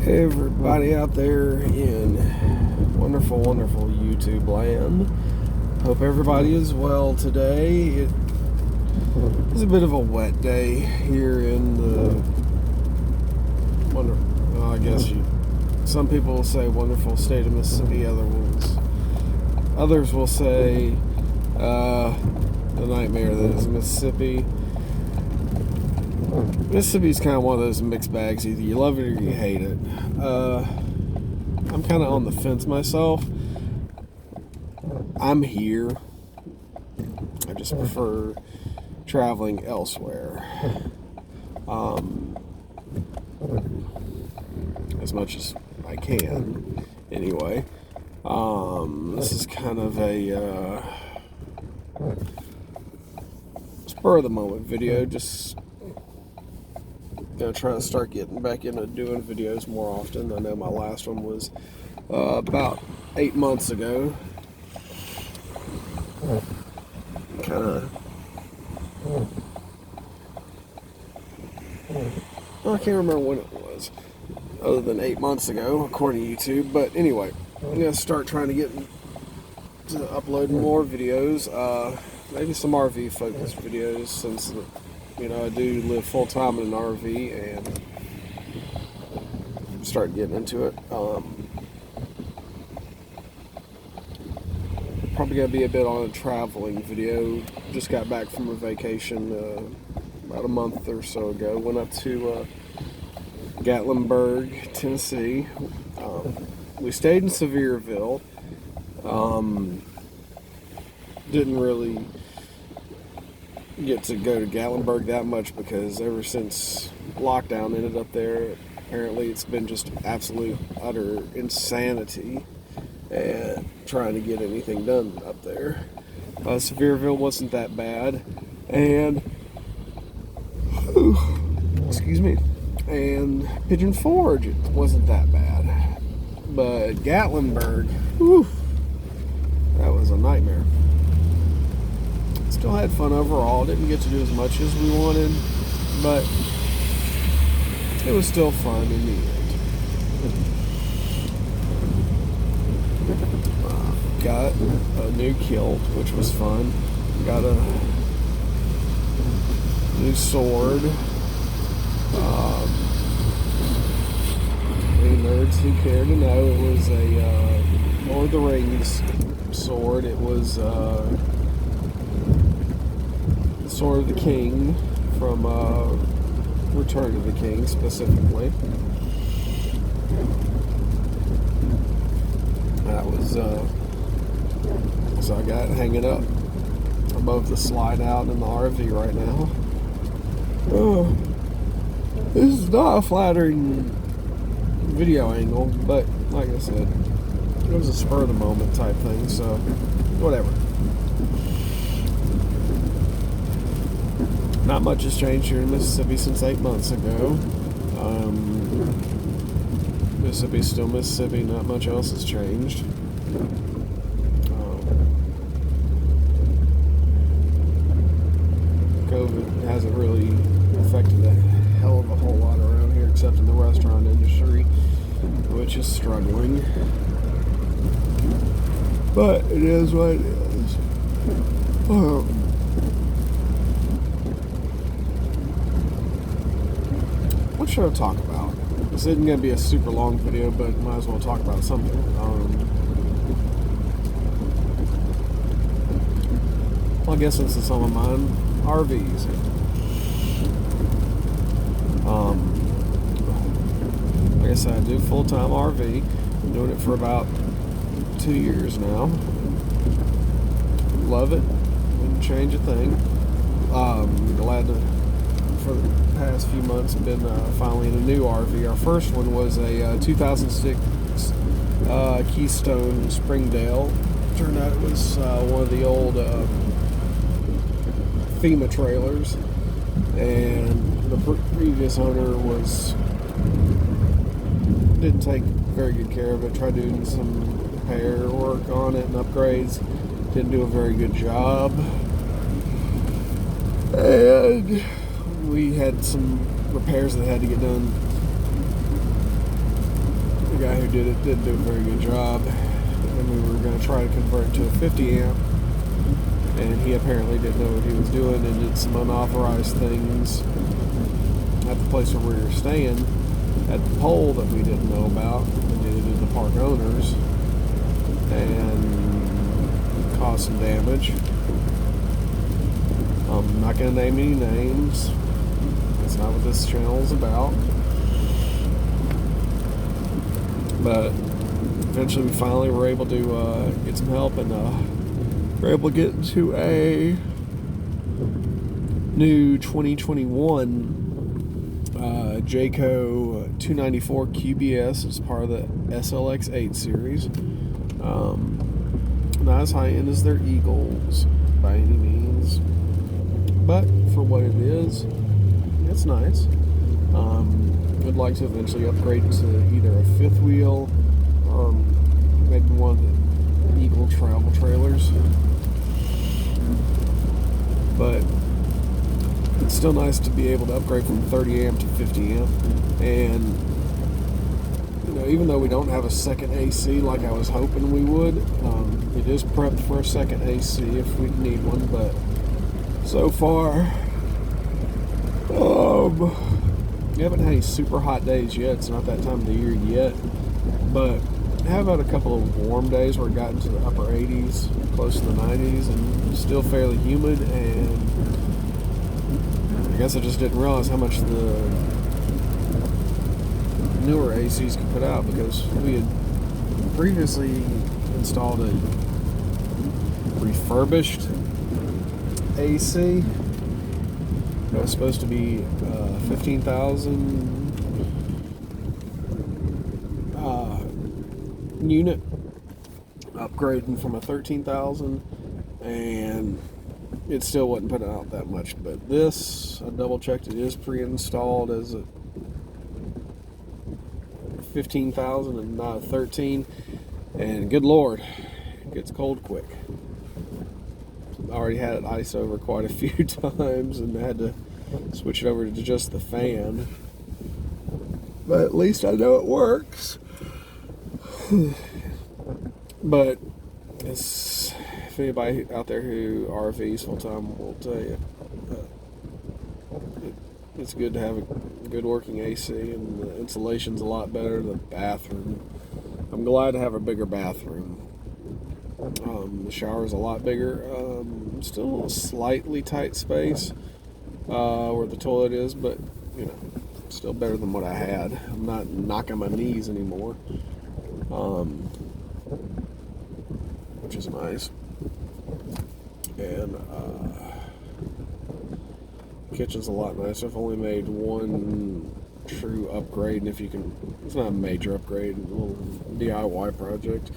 Hey everybody out there in wonderful, wonderful YouTube land. Hope everybody is well today. It is a bit of a wet day here in the some people will say wonderful state of Mississippi. Others will say the nightmare that is Mississippi. Mississippi's kind of one of those mixed bags. Either you love it or you hate it. I'm kind of on the fence myself. I'm here. I just prefer traveling elsewhere. As much as I can, anyway. This is kind of a spur of the moment video. Just trying to start getting back into doing videos more often. I know my last one was about 8 months ago. Kind of. I can't remember when it was, other than 8 months ago, according to YouTube. But anyway, I'm gonna start trying to get to upload more videos. Maybe some RV focused videos, since I do live full time in an RV and start getting into it. Probably gonna be a bit on a traveling video. Just got back from a vacation about a month or so ago. Went up to Gatlinburg, Tennessee. We stayed in Sevierville. Didn't really get to go to Gatlinburg that much because ever since lockdown ended up there, apparently it's been just absolute utter insanity and trying to get anything done up there. Sevierville wasn't that bad, and excuse me, and Pigeon Forge wasn't that bad, but Gatlinburg, that was a nightmare. Still had fun overall. Didn't get to do as much as we wanted, but it was still fun in the end. Got a new kilt, which was fun. Got a new sword. Any nerds who care to know, it was a Lord of the Rings sword. It was the Sword of the King from Return of the King, specifically. That was so I got it hanging up above the slide out in the RV right now. This is not a flattering video angle, but like I said, it was a spur of the moment type thing, so whatever. Not much has changed here in Mississippi since 8 months ago. Mississippi's still Mississippi. Not much else has changed. COVID hasn't really affected a hell of a whole lot around here, except in the restaurant industry, which is struggling. But it is what it is. What should I talk about? This isn't going to be a super long video, but might as well talk about something. Well, I guess since it's on my mind, RVs. Like I said, I do full-time RV. Been doing it for about 2 years now. Love it. Wouldn't change a thing. Glad to, for the past few months, been finally in a new RV. Our first one was a 2006 Keystone Springdale. Turned out it was one of the old FEMA trailers, and the previous owner didn't take very good care of it. Tried doing some repair work on it and upgrades. Didn't do a very good job, and we had some repairs that had to get done who did it didn't do a very good job, and we were going to try to convert it to a 50 amp, and he apparently didn't know what he was doing and did some unauthorized things at the place where we were staying at the pole that we didn't know about, and neither did the park owners, and caused some damage. I'm not going to name any names. That's not what this channel is about. But eventually we finally were able to get some help, and we're able to get into a new 2021 Jayco 294 QBS as part of the SLX 8 series. Not as high end as their Eagles by any means, but for what it is, it's nice. I'd like to eventually upgrade to either a fifth wheel or maybe one of the Eagle travel trailers. But it's still nice to be able to upgrade from 30 amp to 50 amp. And you know, even though we don't have a second AC like I was hoping we would, it is prepped for a second AC if we need one. But so far, we haven't had any super hot days yet. It's not that time of the year yet, but I have had a couple of warm days where it got into the upper 80s, close to the 90s, and still fairly humid. And I guess I just didn't realize how much the newer ACs could put out, because we had previously installed a refurbished AC. It was supposed to be 15,000 unit, upgrading from a 13,000, and it still wasn't putting out that much. But this, I double checked, it is pre-installed as a 15,000 and not a 13, and good lord, it gets cold quick. I already had it ice over quite a few times and had to switch it over to just the fan, but at least I know it works. But it's, if anybody out there who RVs full time will tell you, it's good to have a good working AC, and the insulation's a lot better. The bathroom, I'm glad to have a bigger bathroom. The shower's a lot bigger. Still a slightly tight space where the toilet is, but you know, still better than what I had. I'm not knocking my knees anymore, which is nice. And kitchen's a lot nicer. I've only made one true upgrade, and if you can, it's not a major upgrade, a little DIY project.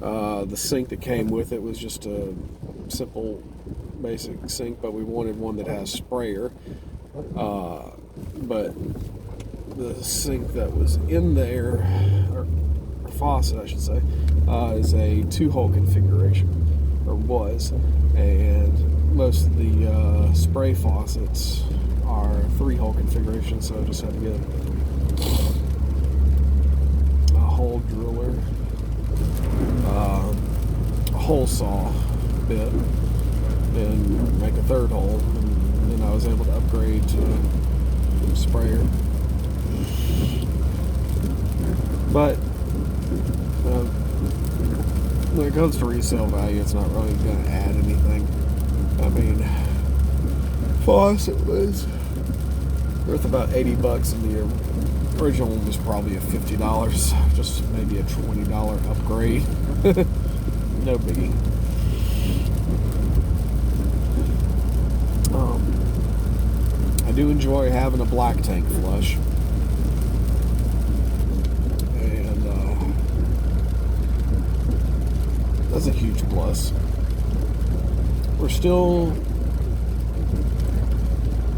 The sink that came with it was just a simple basic sink, but we wanted one that has sprayer. But the sink that was in there, or faucet I should say, is a 2-hole configuration, or was, and most of the spray faucets are 3-hole configuration, so I just had to get a hole driller, a hole saw bit, and make a 3rd hole, and then I was able to upgrade to a sprayer. But when it comes to resale value, it's not really going to add anything. I mean, faucet was worth about $80, and the original one was probably a $50, just maybe a $20 upgrade. No biggie. I do enjoy having a black tank flush, and that's a huge plus. We're still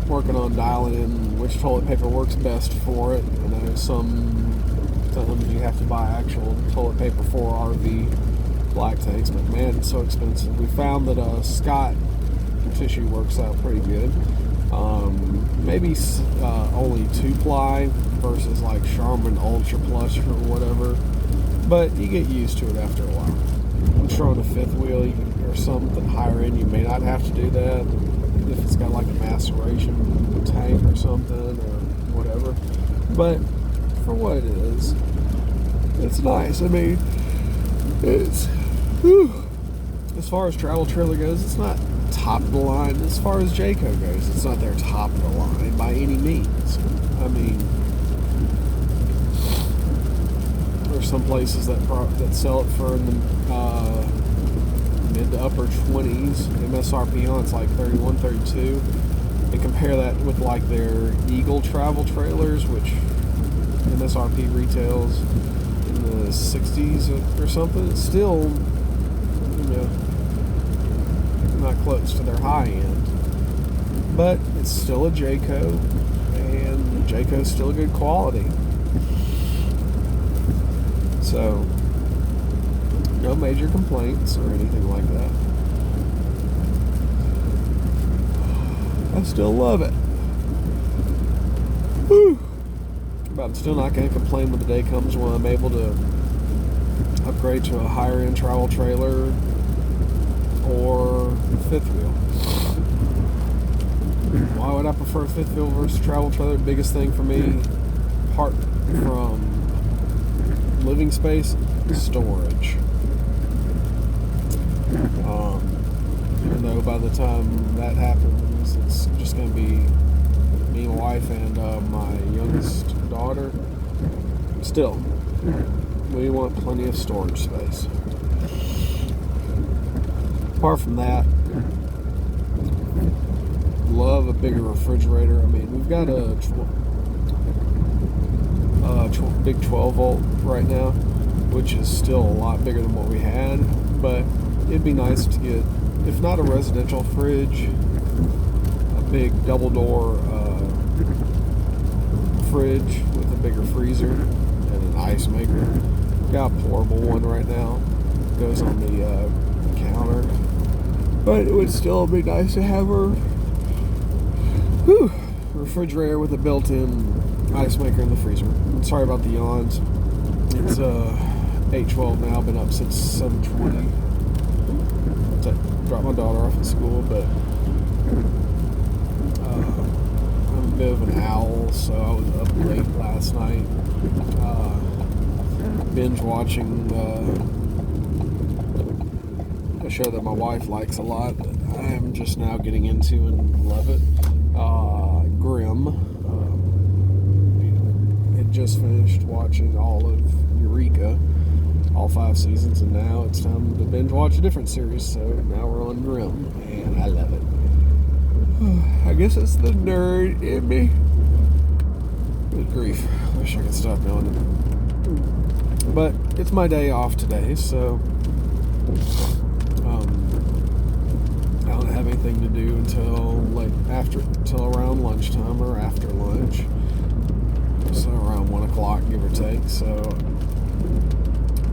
working on dialing in which toilet paper works best for it. I know sometimes you have to buy actual toilet paper for RV black tanks, but man, it's so expensive. We found that Scott tissue works out pretty good. Maybe only 2-ply versus like Charmin Ultra Plus or whatever. but you get used to it after a while. I'm sure on a fifth wheel or something higher end, you may not have to do that if it's got like a maceration tank or something or whatever. But for what it is, it's nice. I mean, it's as far as travel trailer goes, it's not top of the line. As far as Jayco goes, it's not their top of the line by any means. I mean, there's some places that sell it for in the mid to upper 20s. MSRP on it's like 31, 32. And compare that with like their Eagle travel trailers, which MSRP retails in the 60s or something. It's still, not close to their high end, but it's still a Jayco, and Jayco's still good quality. So, no major complaints or anything like that. I still love it. Whew. But I'm still not going to complain when the day comes when I'm able to upgrade to a higher end travel trailer or fifth wheel. Why would I prefer fifth wheel versus travel trailer? The biggest thing for me, apart from living space, storage. Even though by the time that happens, it's just going to be me, my wife, and my youngest daughter. Still, we want plenty of storage space. Apart from that, love a bigger refrigerator. I mean, we've got a big 12 volt right now, which is still a lot bigger than what we had, but it'd be nice to get, if not a residential fridge, a big double door fridge with a bigger freezer and an ice maker. Got a portable one right now, goes on the counter, but it would still be nice to have a refrigerator with a built-in ice maker in the freezer. I'm sorry about the yawns. It's 8:12 now, been up since 7:20. Dropped my daughter off at school, but I'm a bit of an owl, so I was up late last night, binge watching a show that my wife likes a lot that I am just now getting into and love it. Grimm. Had just finished watching all of Eureka, all 5 seasons, and now it's time to binge watch a different series, so now we're on Grimm, and I love it. I guess it's the nerd in me. Good grief. Wish I could stop yawning. But it's my day off today, so I don't have anything to do until around lunchtime or after lunch. So around 1 o'clock, give or take. So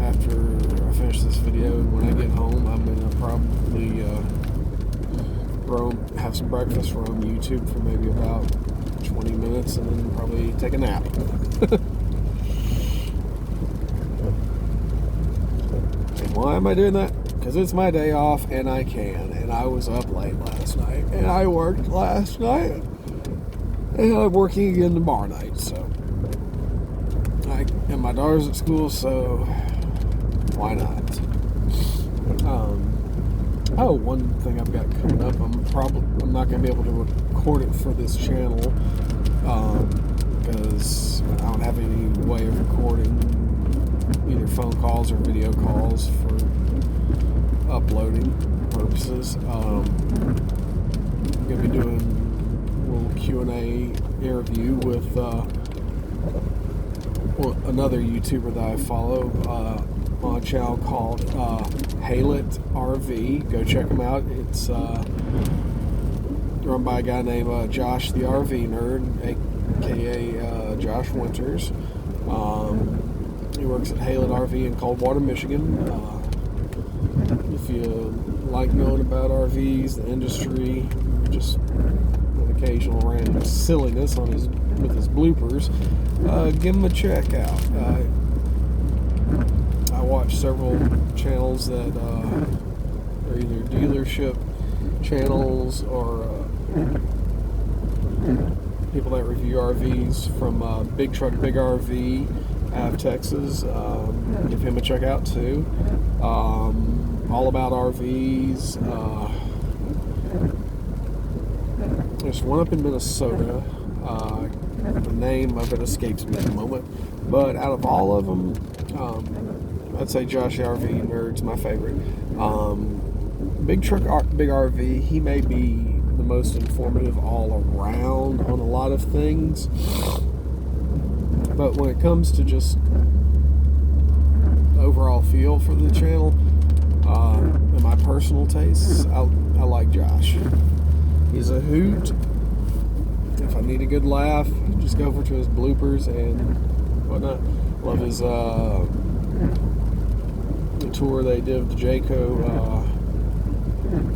after I finish this video and when I get home, I'm gonna probably have some breakfast, roam YouTube for maybe about 20 minutes, and then probably take a nap. And why am I doing that? Because it's my day off and I can. And I was up late last night, and I worked last night, and I'm working again tomorrow night. So, and my daughter's at school, so why not? One thing I've got coming up, I'm not going to be able to record it for this channel because I don't have any way of recording either phone calls or video calls for uploading purposes. I'm going to be doing a little Q&A interview with another YouTuber that I follow on a channel called Haylet RV. Go check him out. It's run by a guy named Josh the RV Nerd, aka Josh Winters. He works at Haylet RV in Coldwater, Michigan. If you like knowing about RVs, the industry, just an occasional random silliness with his bloopers, give him a check out. watch several channels that are either dealership channels or people that review RVs, from Big Truck Big RV out of Texas. Give him a check out too. All About RVs. There's one up in Minnesota. The name of it escapes me at the moment. But out of all of them, I'd say Josh the RV Nerd's my favorite. Big Truck Big RV, he may be the most informative all around on a lot of things. But when it comes to just overall feel for the channel, and my personal tastes, I like Josh. He's a hoot. If I need a good laugh, just go over to his bloopers and whatnot. Love his the tour they did of the Jayco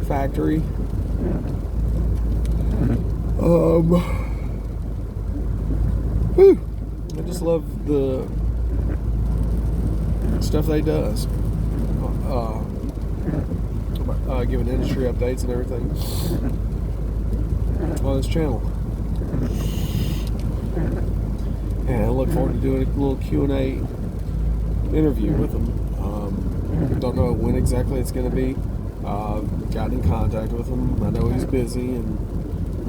factory. I just love the stuff they does. Giving industry updates and everything on his channel. And I look forward to doing a little Q&A interview with him. Don't know when exactly it's going to be. Got in contact with him. I know he's busy and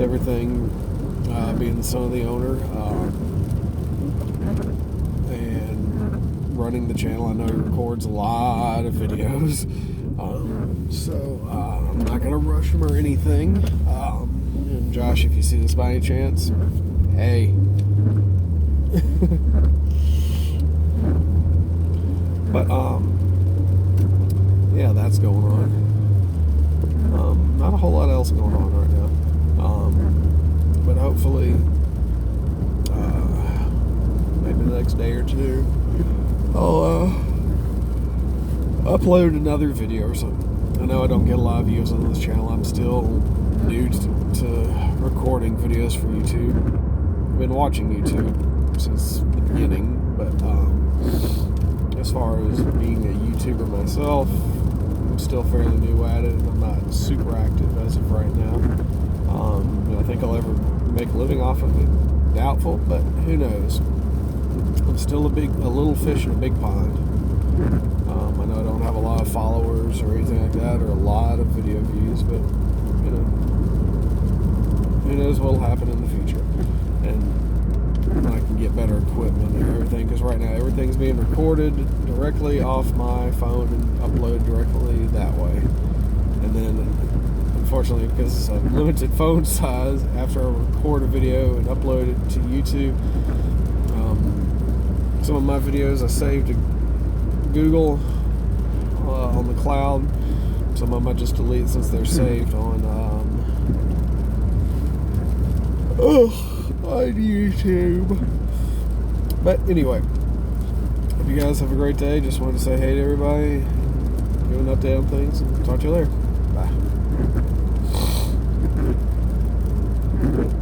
everything, being the son of the owner and running the channel. I know he records a lot of videos, so I'm not going to rush him or anything. And Josh, if you see this by any chance, hey. But yeah, that's going on. Not a whole lot else going on right now. But hopefully, maybe the next day or two, I'll upload another video or something. I know I don't get a lot of views on this channel. I'm still new to recording videos for YouTube. I've been watching YouTube since the beginning, but as far as being a YouTuber myself, I'm still fairly new at it, and I'm not super active as of right now. I think I'll ever make a living off of it. Doubtful, but who knows? I'm still a little fish in a big pond. I know I don't have a lot of followers or anything like that, or a lot of video views, but who knows what'll happen in the future. And I can get better equipment and everything, because right now everything's being recorded directly off my phone and uploaded directly that way. And then, unfortunately, because it's a limited phone size, after I record a video and upload it to YouTube, some of my videos I saved to Google on the cloud. Some of them I just delete since they're saved on on YouTube. But anyway, hope you guys have a great day. Just wanted to say hey to everybody, give an update on things, and talk to you later. Bye.